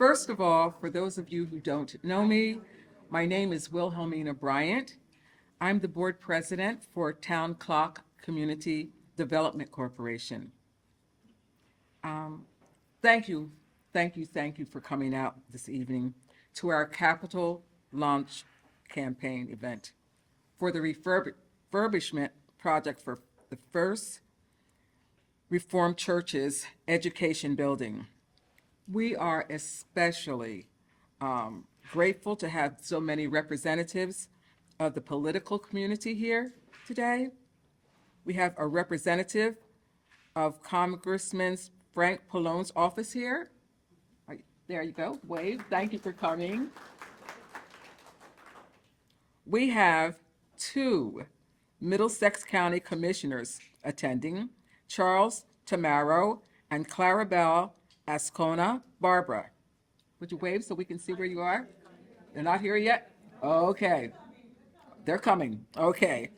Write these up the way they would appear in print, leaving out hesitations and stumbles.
First of all, for those of you who don't know me, my name is Wilhelmina Bryant. I'm the board president for Town Clock Community Development Corporation. Thank you, thank you for coming out this evening to our Capital Launch Campaign event for the refurbishment project for the First Reformed Church's education building. We are especially grateful to have so many representatives of the political community here today. We have a representative of Congressman Frank Pallone's office here. There you go, wave, thank you for coming. We have two Middlesex County Commissioners attending, Charles Tamaro and Clarabelle Ascona Barbara. Would you wave so we can see where you are? They're not here yet? Okay. They're coming. Okay.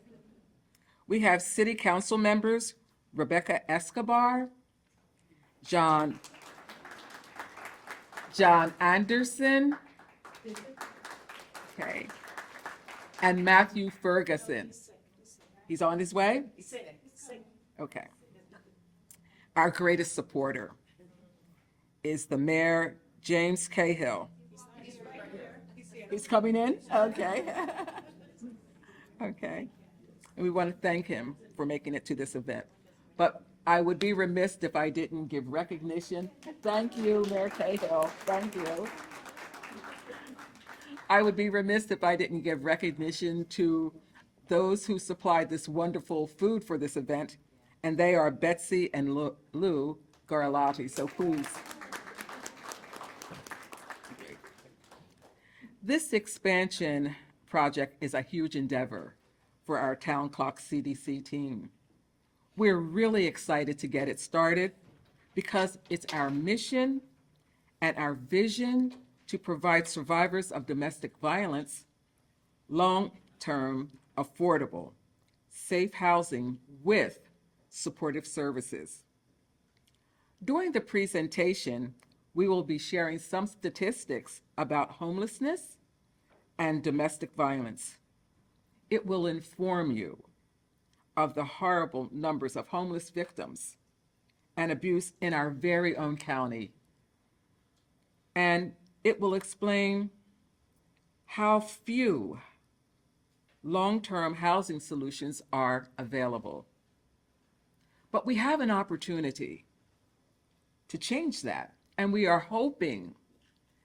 We have City Council members Rebecca Escobar, John Anderson, okay, and Matthew Ferguson. He's on his way? Okay. Our greatest supporter is the Mayor, James Cahill. He's coming in? Okay. Okay. And we want to thank him for making it to this event. But I would be remiss if I didn't give recognition. Thank you, Mayor Cahill. Thank you. I would be remiss if I didn't give recognition to those who supplied this wonderful food for this event, and they are Betsy and Lou Garlotti. So please. This expansion project is a huge endeavor for our Town Clock CDC team. We're really excited to get it started because it's our mission and our vision to provide survivors of domestic violence long-term, affordable, safe housing with supportive services. During the presentation, we will be sharing some statistics about homelessness and domestic violence. It will inform you of the horrible numbers of homeless victims and abuse in our very own county. And it will explain how few long-term housing solutions are available. But we have an opportunity to change that, and we are hoping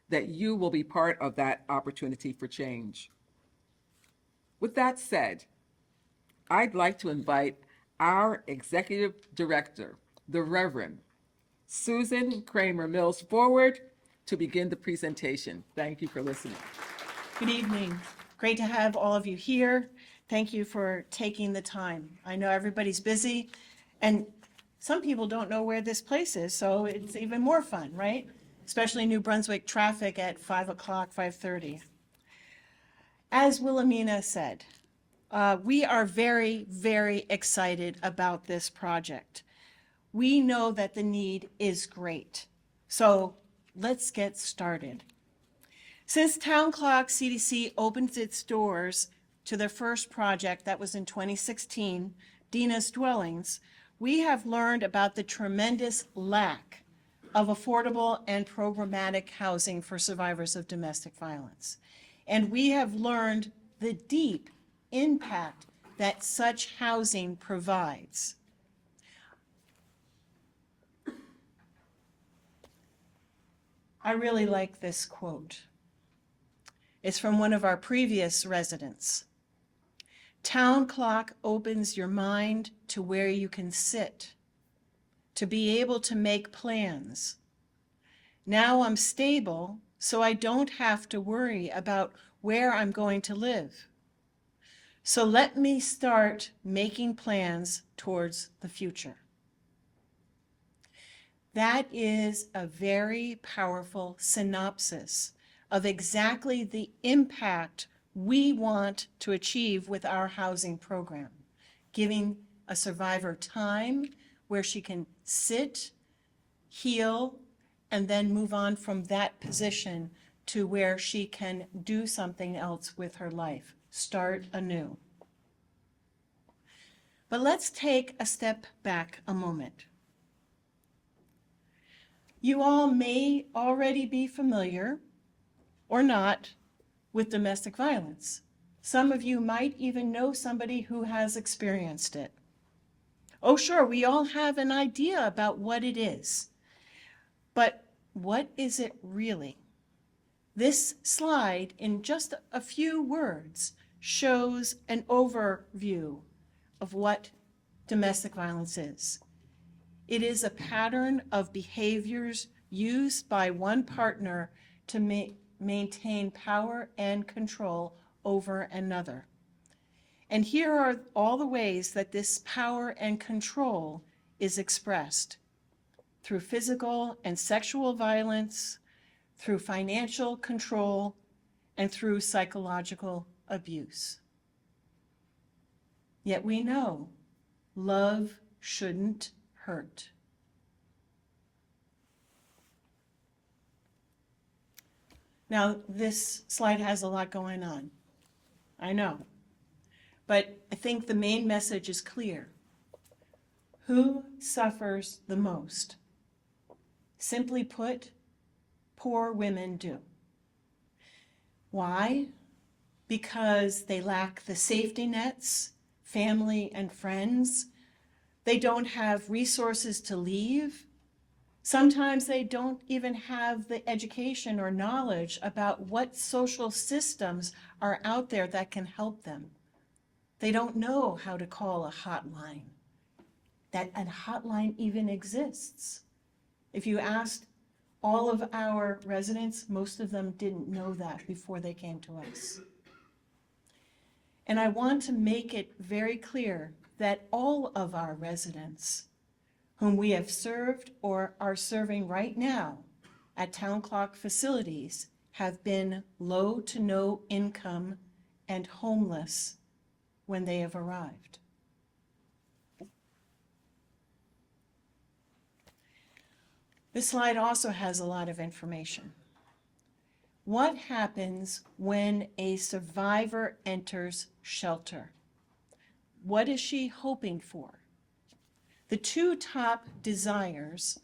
that you will be part of that opportunity for change. With that said, I'd like to invite our Executive Director, the Reverend Susan Kramer Mills, forward to begin the presentation. Thank you for listening. Good evening. Great to have all of you here. Thank you for taking the time. I know everybody's busy, and some people don't know where this place is, so it's even more fun, right? Especially New Brunswick traffic at 5 o'clock, 5:30. As Wilhelmina said, we are very, very excited about this project. We know that the need is great. So let's get started. Since Town Clock CDC opened its doors to their first project, that was in 2016, Dina's Dwellings, we have learned about the tremendous lack of affordable and programmatic housing for survivors of domestic violence. And we have learned the deep impact that such housing provides. I really like this quote. It's from one of our previous residents. Town Clock opens your mind to where you can sit, to be able to make plans. Now I'm stable, so I don't have to worry about where I'm going to live. So let me start making plans towards the future. That is a very powerful synopsis of exactly the impact we want to achieve with our housing program, giving a survivor time where she can sit, heal, and then move on from that position to where she can do something else with her life, start anew. But let's take a step back a moment. You all may already be familiar, or not, with domestic violence. Some of you might even know somebody who has experienced it. Oh, sure, we all have an idea about what it is. But what is it really? This slide, in just a few words, shows an overview of what domestic violence is. It is a pattern of behaviors used by one partner to maintain power and control over another. And here are all the ways that this power and control is expressed: through physical and sexual violence, through financial control, and through psychological abuse. Yet we know love shouldn't hurt. Now, this slide has a lot going on. I know. But I think the main message is clear. Who suffers the most? Simply put, poor women do. Why? Because they lack the safety nets, family and friends. They don't have resources to leave. Sometimes they don't even have the education or knowledge about what social systems are out there that can help them. They don't know how to call a hotline, that a hotline even exists. If you asked all of our residents, most of them didn't know that before they came to us. And I want to make it very clear that all of our residents whom we have served or are serving right now at Town Clock facilities have been low to no income and homeless when they have arrived. This slide also has a lot of information. What happens when a survivor enters shelter? What is she hoping for? The two top desires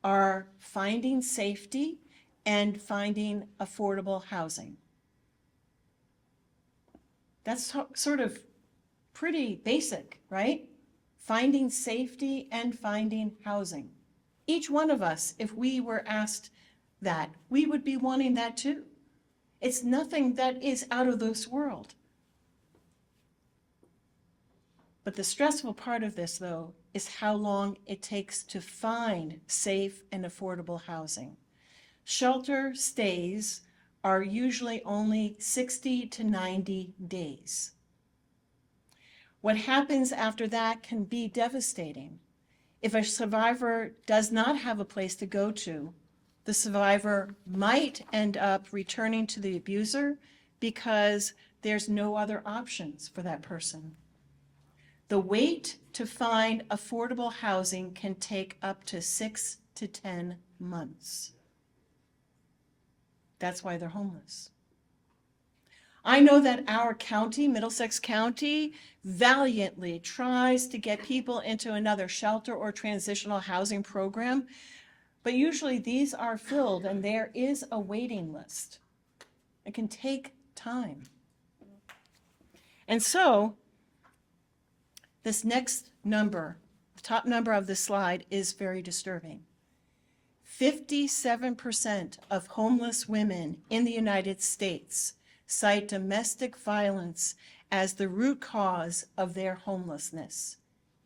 are finding safety and finding affordable housing. That's sort of pretty basic, right? Finding safety and finding housing. Each one of us, if we were asked that, we would be wanting that too. It's nothing that is out of this world. But the stressful part of this, though, is how long it takes to find safe and affordable housing. Shelter stays are usually only 60 to 90 days. What happens after that can be devastating. If a survivor does not have a place to go to, the survivor might end up returning to the abuser because there's no other options for that person. The wait to find affordable housing can take up to 6 to 10 months. That's why they're homeless. I know that our county, Middlesex County, valiantly tries to get people into another shelter or transitional housing program, but usually these are filled and there is a waiting list. It can take time. And so, this next number, the top number of this slide, is very disturbing. 57% of homeless women in the United States cite domestic violence as the root cause of their homelessness.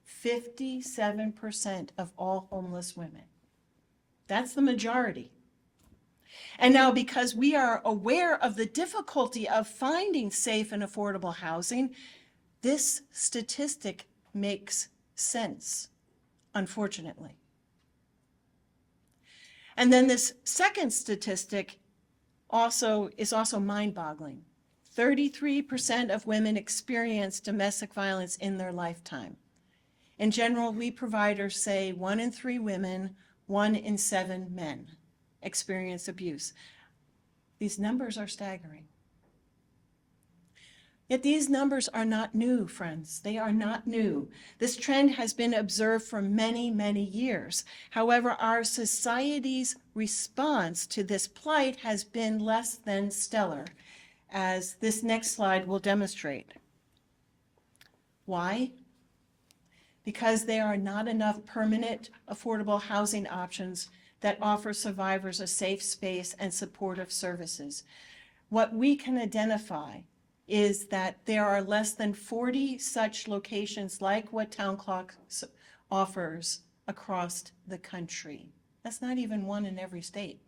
57% of all homeless women. That's the majority. And now, because we are aware of the difficulty of finding safe and affordable housing, this statistic makes sense, unfortunately. And then this second statistic is also mind-boggling. 33% of women experience domestic violence in their lifetime. In general, we providers say 1 in 3 women, 1 in 7 men. experience abuse. These numbers are staggering. Yet these numbers are not new, friends. They are not new. This trend has been observed for many, many years. However, our society's response to this plight has been less than stellar, as this next slide will demonstrate. Why? Because there are not enough permanent, affordable housing options that offer survivors a safe space and supportive services. What we can identify is that there are less than 40 such locations like what Town Clock offers across the country. That's not even one in every state.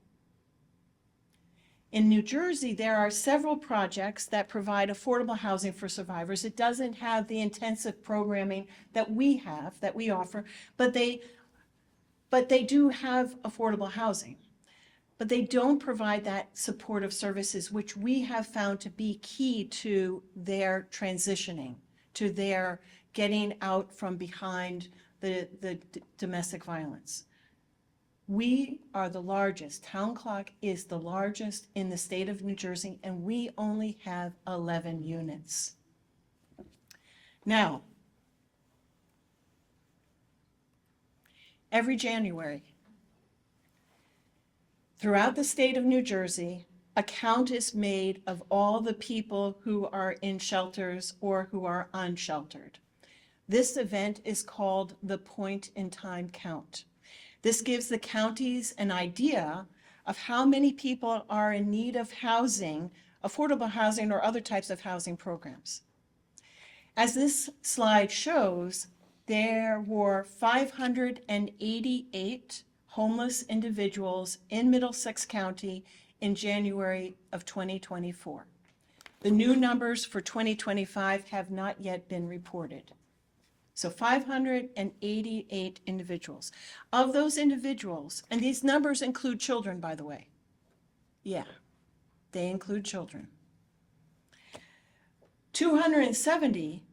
In New Jersey, there are several projects that provide affordable housing for survivors. It doesn't have the intensive programming that we have, that we offer, but they do have affordable housing. But they don't provide that supportive services, which we have found to be key to their transitioning, to their getting out from behind the domestic violence. We are the largest. Town Clock is the largest in the state of New Jersey, and we only have 11 units. Now, every January, throughout the state of New Jersey, a count is made of all the people who are in shelters or who are unsheltered. This event is called the point-in-time count. This gives the counties an idea of how many people are in need of housing, affordable housing or other types of housing programs. As this slide shows, there were 588 homeless individuals in Middlesex County in January of 2024. The new numbers for 2025 have not yet been reported. So 588 individuals. Of those individuals, and these numbers include children, by the way. Yeah, they include children. 270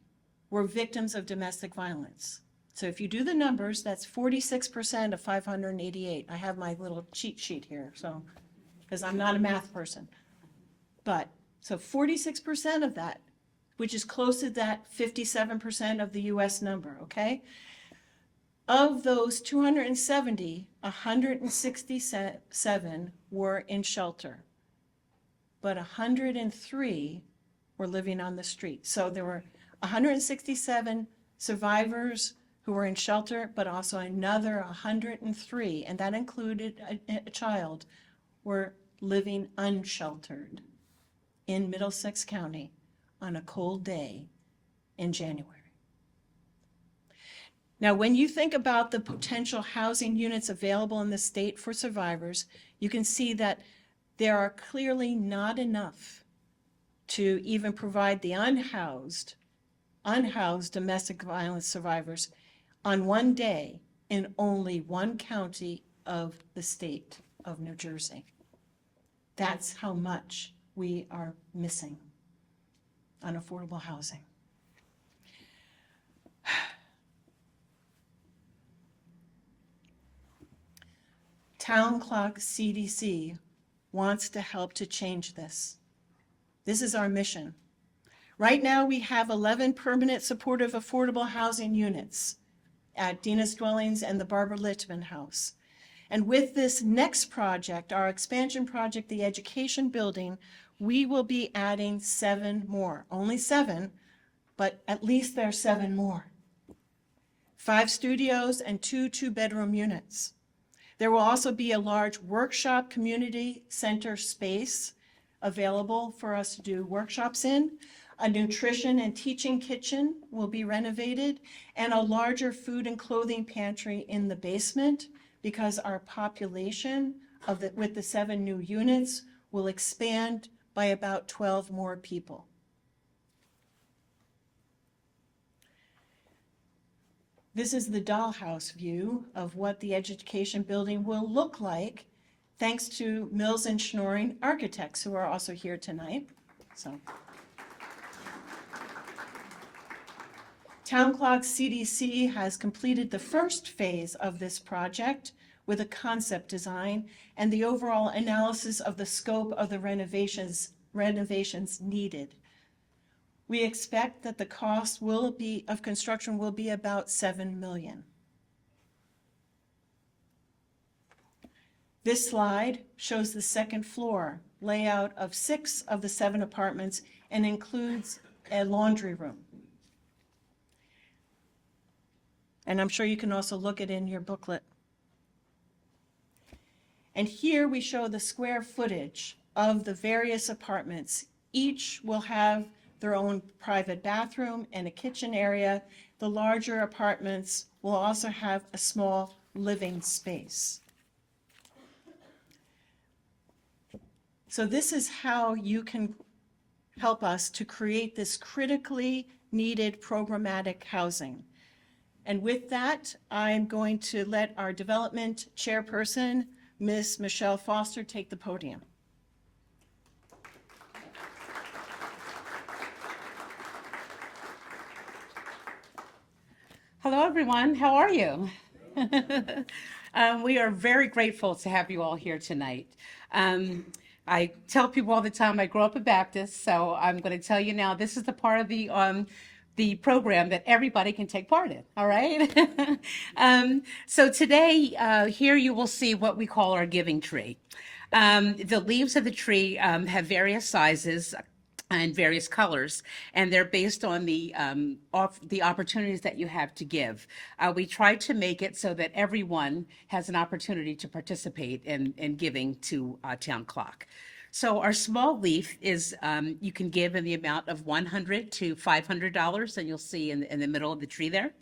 were victims of domestic violence. So if you do the numbers, that's 46% of 588. I have my little cheat sheet here, so, because I'm not a math person. But, so 46% of that, which is close to that 57% of the US number, okay? Of those 270, 167 were in shelter, but 103 were living on the street. So there were 167 survivors who were in shelter, but also another 103, and that included a child, were living unsheltered in Middlesex County on a cold day in January. Now, when you think about the potential housing units available in the state for survivors, you can see that there are clearly not enough to even provide the unhoused domestic violence survivors on one day in only one county of the state of New Jersey. That's how much we are missing on affordable housing. Town Clock CDC wants to help to change this. This is our mission. Right now, we have 11 permanent supportive affordable housing units at Dina's Dwellings and the Barbara Littman House. And with this next project, our expansion project, the Education Building, we will be adding 7 more. Only 7, but at least there are 7 more. 5 studios and 2 two-bedroom units. There will also be a large workshop community center space available for us to do workshops in. A nutrition and teaching kitchen will be renovated, and a larger food and clothing pantry in the basement, because our population with the 7 new units will expand by about 12 more people. This is the dollhouse view of what the Education Building will look like, thanks to Mills and Schnoring Architects, who are also here tonight. So, Town Clock CDC has completed the first phase of this project, with a concept design and the overall analysis of the scope of the renovations needed. We expect that the cost of construction will be about $7 million. This slide shows the second floor layout of 6 of the 7 apartments and includes a laundry room. And I'm sure you can also look it in your booklet. And here we show the square footage of the various apartments. Each will have their own private bathroom and a kitchen area. The larger apartments will also have a small living space. So this is how you can help us to create this critically needed programmatic housing. And with that, I'm going to let our development chairperson, Ms. Michelle Foster, take the podium. Hello, everyone. How are you? We are very grateful to have you all here tonight. I tell people all the time I grew up a Baptist, so I'm going to tell you now, this is the part of the program that everybody can take part in, all right? So today, here you will see what we call our giving tree. The leaves of the tree have various sizes and various colors, and they're based on the opportunities that you have to give. We try to make it so that everyone has an opportunity to participate in giving to Town Clock. So our small leaf is you can give in the amount of $100 to $500, and you'll see in the middle of the tree there.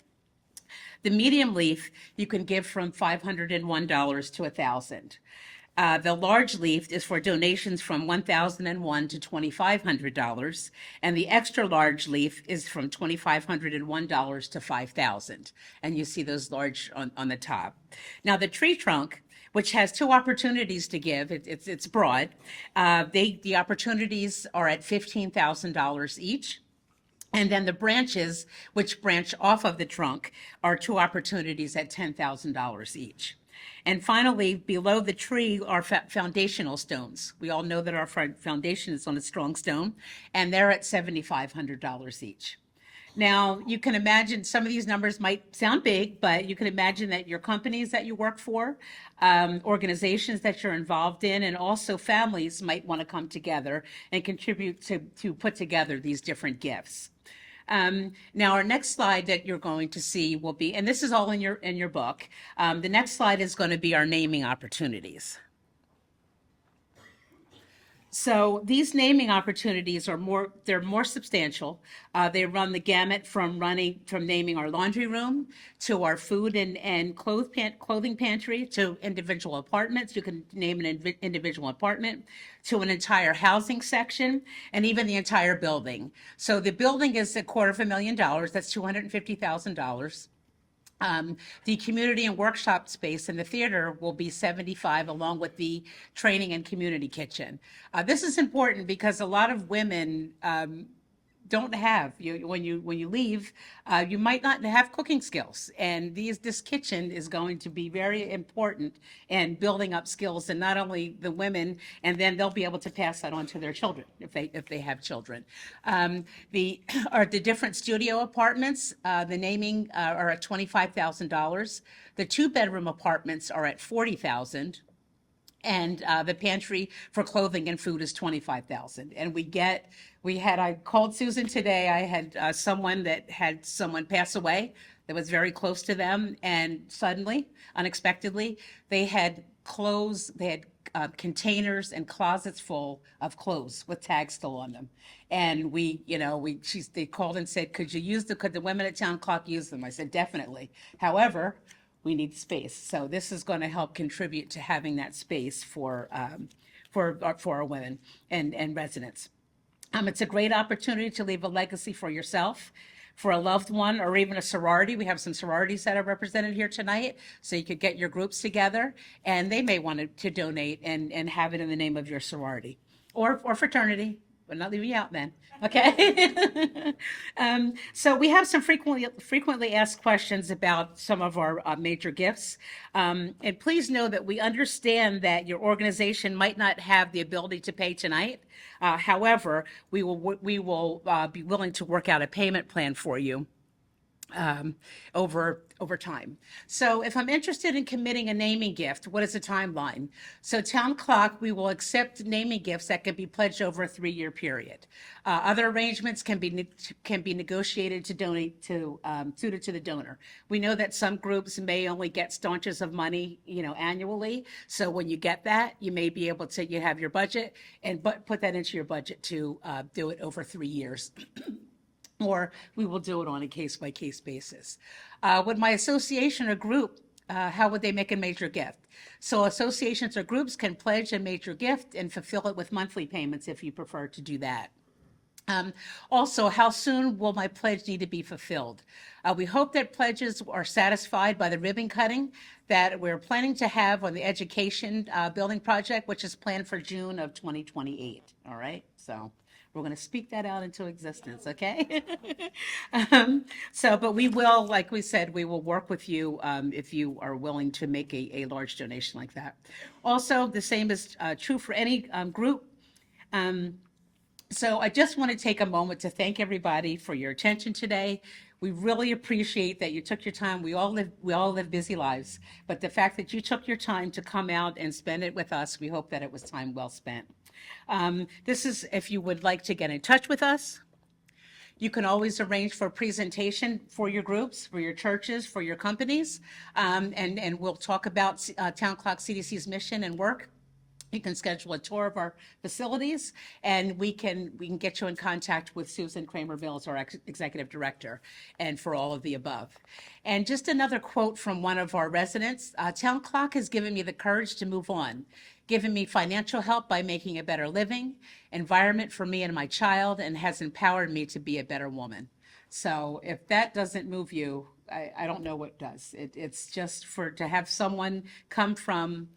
The medium leaf you can give from $501 to $1,000. The large leaf is for donations from $1,001 to $2,500, and the extra large leaf is from $2,501 to $5,000. And you see those large on the top. Now the tree trunk, which has 2 opportunities to give, it's broad. The opportunities are at $15,000 each. And then the branches, which branch off of the trunk, are 2 opportunities at $10,000 each. And finally, below the tree are foundational stones. We all know that our foundation is on a strong stone, and they're at $7,500 each. Now, you can imagine some of these numbers might sound big, but you can imagine that your companies that you work for, organizations that you're involved in, and also families might want to come together and contribute to put together these different gifts. Now, our next slide that you're going to see will be, and this is all in your book. The next slide is going to be our naming opportunities. So these naming opportunities are they're more substantial. They run the gamut from naming our laundry room to our food and clothing pantry to individual apartments. You can name an individual apartment to an entire housing section and even the entire building. So the building is $250,000. That's $250,000. The community and workshop space in the theater will be 75, along with the training and community kitchen. This is important because a lot of women don't have, when you leave, you might not have cooking skills, and this kitchen is going to be very important in building up skills, and not only the women, and then they'll be able to pass that on to their children if they have children. The different studio apartments, the naming are at $25,000. The 2-bedroom apartments are at $40,000. And the pantry for clothing and food is $25,000. And I called Susan today. I had someone pass away that was very close to them. And suddenly, unexpectedly, they had clothes, they had containers and closets full of clothes with tags still on them. And they called and said, could the women at Town Clock use them? I said, definitely. However, we need space. So this is going to help contribute to having that space for our women and residents. It's a great opportunity to leave a legacy for yourself, for a loved one, or even a sorority. We have some sororities that are represented here tonight, so you could get your groups together, and they may want to donate and have it in the name of your sorority or fraternity. We're not leaving you out then. Okay. So we have some frequently asked questions about some of our major gifts. And please know that we understand that your organization might not have the ability to pay tonight. However, we will be willing to work out a payment plan for you over time. So if I'm interested in committing a naming gift, what is the timeline? So Town Clock, we will accept naming gifts that can be pledged over a 3-year period. Other arrangements can be negotiated to donate to suited to the donor. We know that some groups may only get staunches of money, annually. So when you get that, you may be able to you have your budget and put that into your budget to do it over 3 years. Or we will do it on a case-by-case basis. Would my association or group, how would they make a major gift? So associations or groups can pledge a major gift and fulfill it with monthly payments if you prefer to do that. Also, how soon will my pledge need to be fulfilled? We hope that pledges are satisfied by the ribbon cutting that we're planning to have on the education building project, which is planned for June of 2028. All right, so we're going to speak that out into existence, okay? But we will, like we said, we will work with you if you are willing to make a large donation like that. Also, the same is true for any group. So I just want to take a moment to thank everybody for your attention today. We really appreciate that you took your time. We all live busy lives, but the fact that you took your time to come out and spend it with us, we hope that it was time well spent. This is if you would like to get in touch with us. You can always arrange for a presentation for your groups, for your churches, for your companies, and we'll talk about Town Clock CDC's mission and work. You can schedule a tour of our facilities, and we can get you in contact with Susan Kramer Mills, our executive director, and for all of the above. And just another quote from one of our residents: Town Clock has given me the courage to move on, given me financial help by making a better living, environment for me and my child, and has empowered me to be a better woman. So if that doesn't move you, I don't know what does. It's just to have someone come from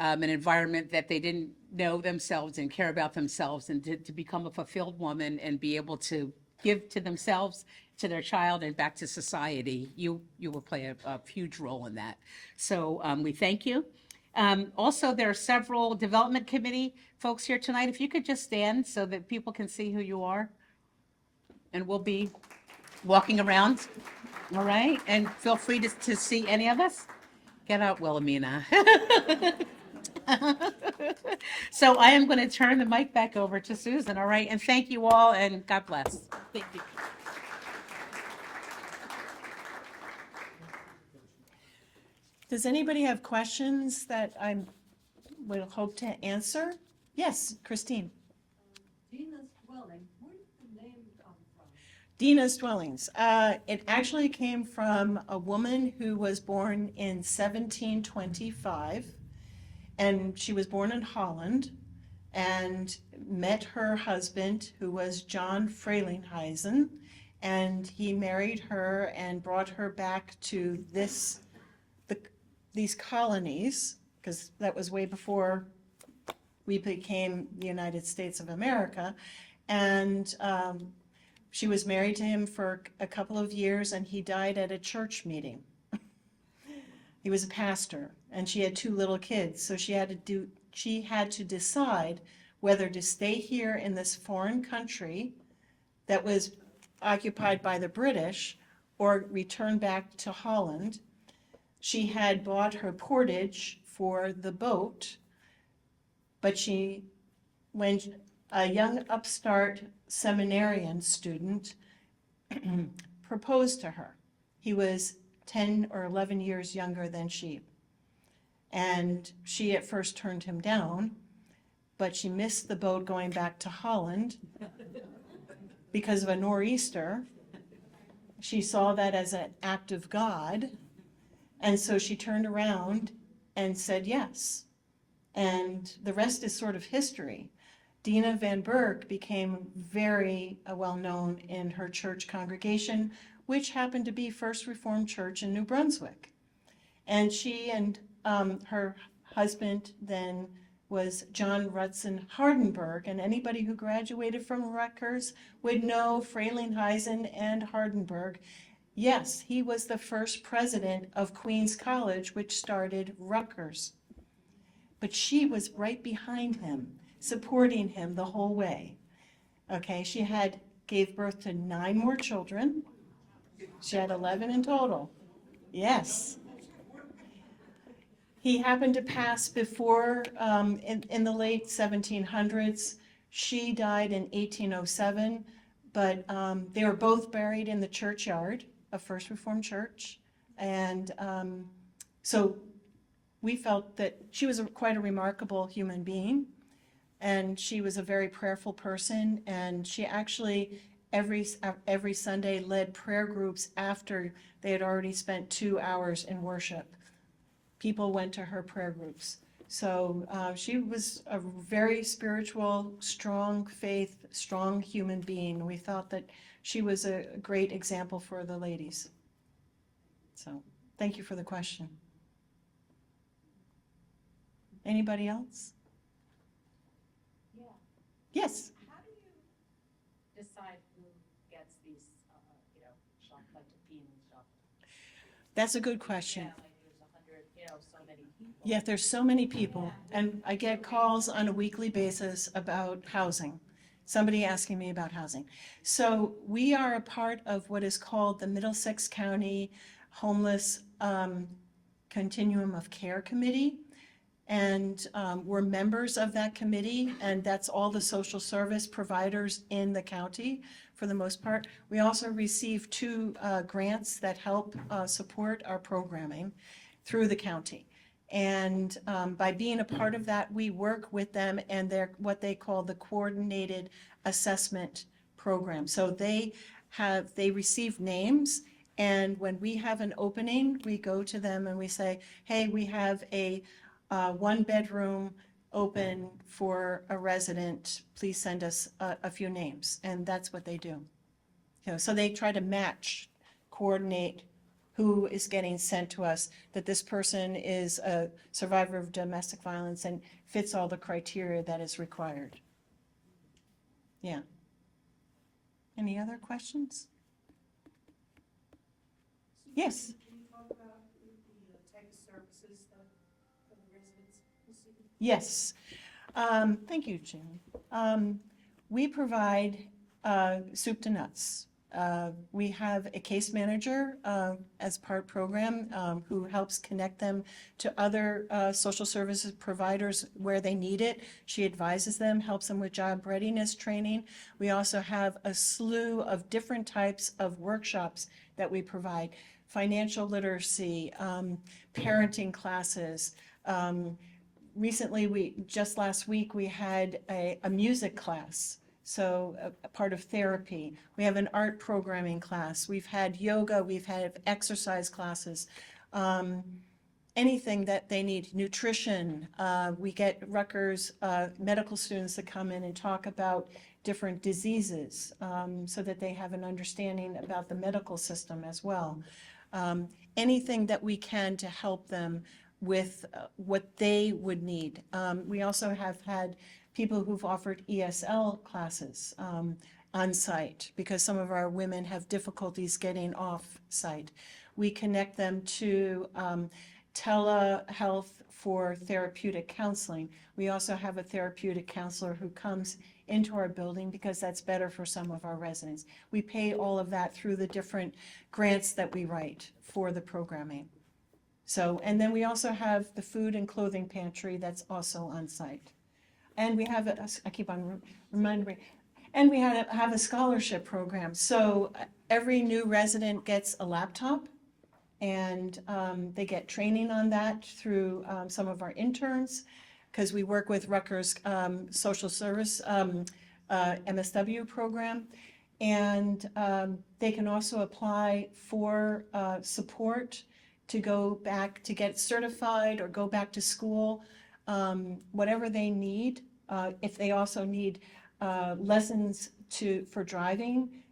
an environment that they didn't know themselves and care about themselves, and to become a fulfilled woman and be able to give to themselves, to their child, and back to society. You will play a huge role in that. So we thank you. Also, there are several development committee folks here tonight. If you could just stand so that people can see who you are. And we'll be walking around, all right? And feel free to see any of us. Get out, Wilhelmina. So I am going to turn the mic back over to Susan, all right? And thank you all, and God bless. Thank you. Does anybody have questions that I will hope to answer? Yes, Christine. Dina's Dwelling, where did the name come from? Dina's Dwellings. It actually came from a woman who was born in 1725, and she was born in Holland and met her husband, who was John Frelinghuysen, and he married her and brought her back to these colonies, because that was way before we became the United States of America. And she was married to him for a couple of years, and he died at a church meeting. He was a pastor, and she had 2 little kids, so she had to decide whether to stay here in this foreign country that was occupied by the British or return back to Holland. She had bought her portage for the boat, but when a young upstart seminarian student proposed to her. He was 10 or 11 years younger than she. And she at first turned him down, but she missed the boat going back to Holland because of a nor'easter. She saw that as an act of God, and so she turned around and said yes. And the rest is sort of history. Dina Van Berk became very well-known in her church congregation, which happened to be First Reformed Church in New Brunswick. And she and her husband then was John Rutson Hardenberg, and anybody who graduated from Rutgers would know Frelinghuysen and Hardenberg. Yes, he was the first president of Queens College, which started Rutgers. But she was right behind him, supporting him the whole way. Okay, she gave birth to 9 more children. She had 11 in total. Yes. He happened to pass before, in the late 1700s. She died in 1807, but they were both buried in the churchyard of First Reformed Church. And so we felt that she was quite a remarkable human being, and she was a very prayerful person, and she actually every Sunday led prayer groups after they had already spent 2 hours in worship. People went to her prayer groups. So she was a very spiritual, strong faith, strong human being. We thought that she was a great example for the ladies. So thank you for the question. Anybody else? Yeah, Yes. how do you decide who gets these, like the bean shop? That's a good question. Yeah, like there's 100, so many people. Yeah, there's so many people, and I get calls on a weekly basis about housing. Somebody asking me about housing. So we are a part of what is called the Middlesex County Homeless Continuum of Care Committee. And we're members of that committee, and that's all the social service providers in the county for the most part. We also receive 2 grants that help support our programming through the county. And by being a part of that, we work with them and they're what they call the coordinated assessment program. So they receive names, and when we have an opening, we go to them and we say, hey, we have a 1-bedroom open for a resident, please send us a few names, and that's what they do. So they try to coordinate who is getting sent to us, that this person is a survivor of domestic violence and fits all the criteria that is required. Yeah. Any other questions? Yes. Can you talk about the type of services that the residents receive? Yes. Thank you, Jamie. We provide soup to nuts. We have a case manager as part program who helps connect them to other social services providers where they need it. She advises them, helps them with job readiness training. We also have a slew of different types of workshops that we provide. Financial literacy, parenting classes. Recently, just last week, we had a music class. So a part of therapy. We have an art programming class. We've had yoga. We've had exercise classes. Anything that they need. Nutrition. We get Rutgers medical students that come in and talk about different diseases so that they have an understanding about the medical system as well. Anything that we can to help them with what they would need. We also have had people who've offered ESL classes on site because some of our women have difficulties getting off site. We connect them to telehealth for therapeutic counseling. We also have a therapeutic counselor who comes into our building because that's better for some of our residents. We pay all of that through the different grants that we write for the programming. So, and then we also have the food and clothing pantry that's also on site. And we have, I keep on remembering, and we have a scholarship program. So every new resident gets a laptop, and they get training on that through some of our interns, because we work with Rutgers Social Service MSW program. And they can also apply for support to go back to get certified or go back to school, whatever they need. If they also need lessons for driving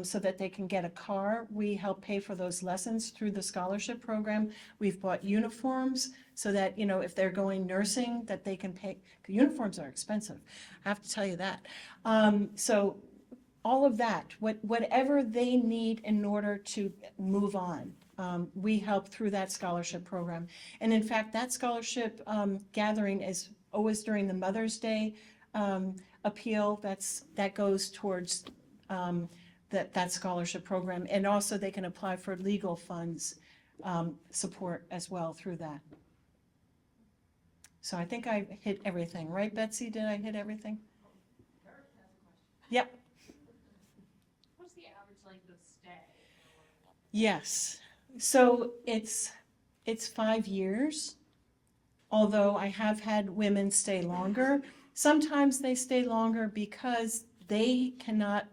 so that they can get a car, we help pay for those lessons through the scholarship program. We've bought uniforms so that, you know, if they're going nursing, that they can pay, uniforms are expensive, I have to tell you that. So all of that, whatever they need in order to move on, we help through that scholarship program. And in fact, that scholarship gathering is always during the Mother's Day appeal. That goes towards that scholarship program. And also they can apply for legal funds support as well through that. So I think I hit everything, right, Betsy? Did I hit everything? Yep. What's the average length of stay? Yes. So it's 5 years, although I have had women stay longer. Sometimes they stay longer because they cannot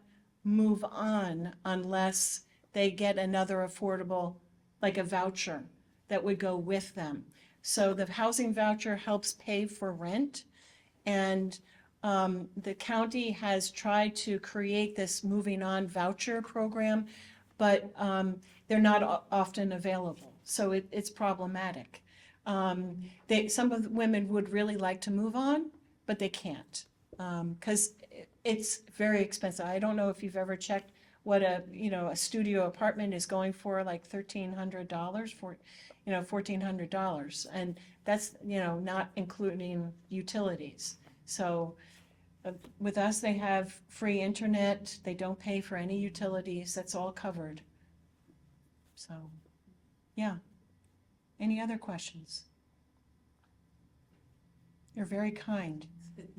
move on unless they get another affordable, like a voucher that would go with them. So the housing voucher helps pay for rent, and the county has tried to create this moving on voucher program, but they're not often available, so it's problematic. Some of the women would really like to move on, but they can't, because it's very expensive. I don't know if you've ever checked what a studio apartment is going for, like $1,300 for, $1,400, and that's, not including utilities. So with us, they have free internet, they don't pay for any utilities, that's all covered. So, yeah. Any other questions? You're very kind.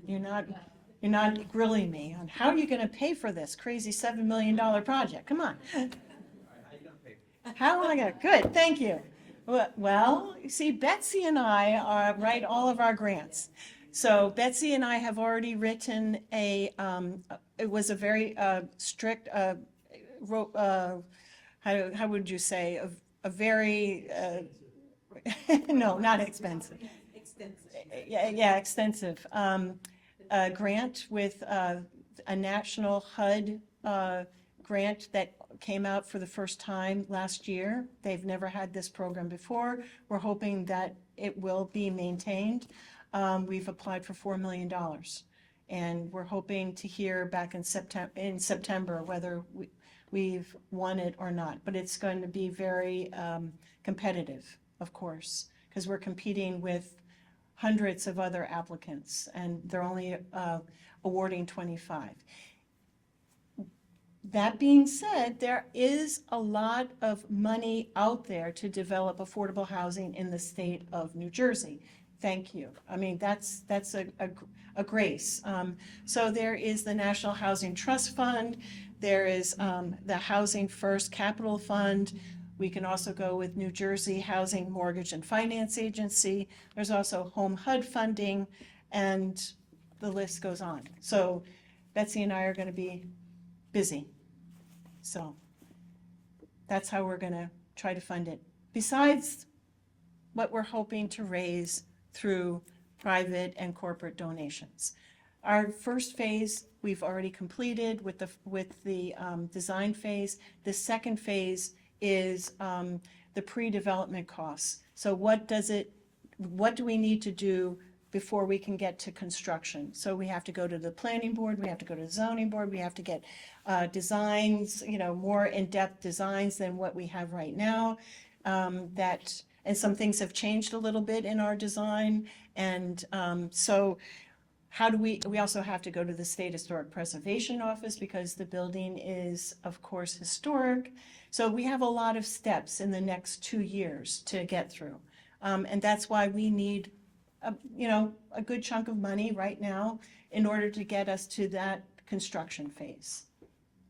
You're not grilling me on how are you gonna pay for this crazy $7 million project? Come on. How am I gonna, good, thank you. Well, you see, Betsy and I write all of our grants. So Betsy and I have already written it was a very strict, how would you say, a very, no, not expensive. Extensive. Yeah, extensive. Grant with a national HUD grant that came out for the first time last year. They've never had this program before. We're hoping that it will be maintained. We've applied for $4 million, and we're hoping to hear back in September whether we've won it or not. But it's going to be very competitive, of course, because we're competing with hundreds of other applicants, and they're only awarding 25. That being said, there is a lot of money out there to develop affordable housing in the state of New Jersey. Thank you. I mean, that's a grace. So there is the National Housing Trust Fund. There is the Housing First Capital Fund. We can also go with New Jersey Housing Mortgage and Finance Agency. There's also Home HUD funding, and the list goes on. So Betsy and I are going to be busy. So that's how we're going to try to fund it. Besides what we're hoping to raise through private and corporate donations. Our first phase we've already completed with the design phase. The second phase is the pre-development costs. So what do we need to do before we can get to construction? So we have to go to the planning board, we have to go to the zoning board, we have to get designs, more in-depth designs than what we have right now. And some things have changed a little bit in our design. And so how do we also have to go to the State Historic Preservation Office because the building is, of course, historic. So we have a lot of steps in the next 2 years to get through. And that's why we need a good chunk of money right now in order to get us to that construction phase.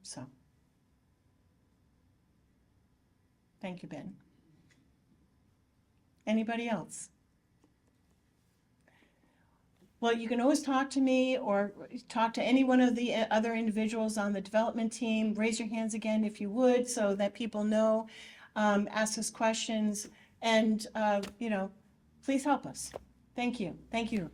So, thank you, Ben. Anybody else? Well, you can always talk to me or talk to any one of the other individuals on the development team. Raise your hands again if you would, so that people know. Ask us questions, and please help us. Thank you. Thank you.